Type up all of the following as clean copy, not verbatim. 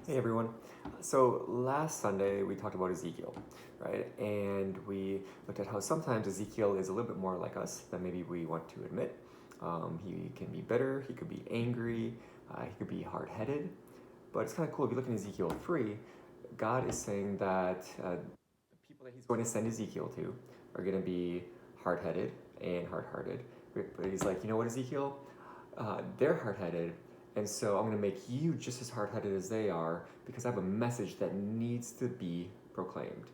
Hey everyone. So last Sunday we talked about Ezekiel, right? And we looked at how sometimes Ezekiel is a little bit more like us than maybe we want to admit. He can be bitter, he could be angry, he could be hard headed. But it's kind of cool if you look in Ezekiel 3, God is saying that the people that he's going to send Ezekiel to are going to be hard headed and hard hearted. But he's like, you know what, Ezekiel? They're hard headed, and so I'm going to make you just as hard headed as they are because I have a message that needs to be proclaimed.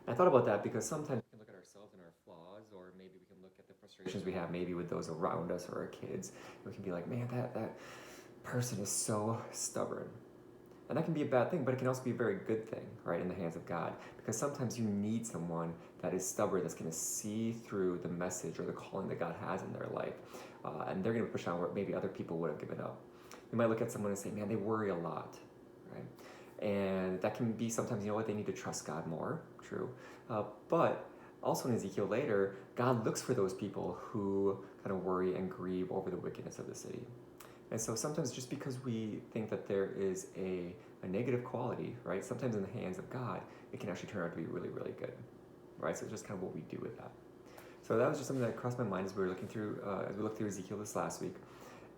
And I thought about that because sometimes we can look at ourselves and our flaws, or maybe we can look at the frustrations we have maybe with those around us or our kids. And we can be like, man, that person is so stubborn. And that can be a bad thing, but it can also be a very good thing, right, in the hands of God. Because sometimes you need someone that is stubborn, that's going to see through the message or the calling that God has in their life. And they're going to push on where maybe other people would have given up. You might look at someone and say, man, they worry a lot, right? And that can be sometimes, you know what, they need to trust God more, true. But also in Ezekiel later, God looks for those people who kind of worry and grieve over the wickedness of the city. And so sometimes just because we think that there is a negative quality, right, sometimes in the hands of God, it can actually turn out to be really, really good, right? So it's just kind of what we do with that. So that was just something that crossed my mind as we were looking through, as we looked through Ezekiel this last week.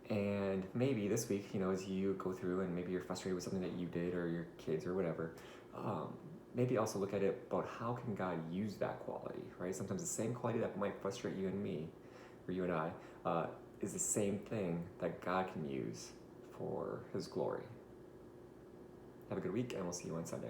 And maybe this week, you know, as you go through and maybe you're frustrated with something that you did or your kids or whatever, maybe also look at it about how can God use that quality, right? Sometimes the same quality that might frustrate you and me, or you and I, is the same thing that God can use for His glory. Have a good week, and we'll see you on Sunday.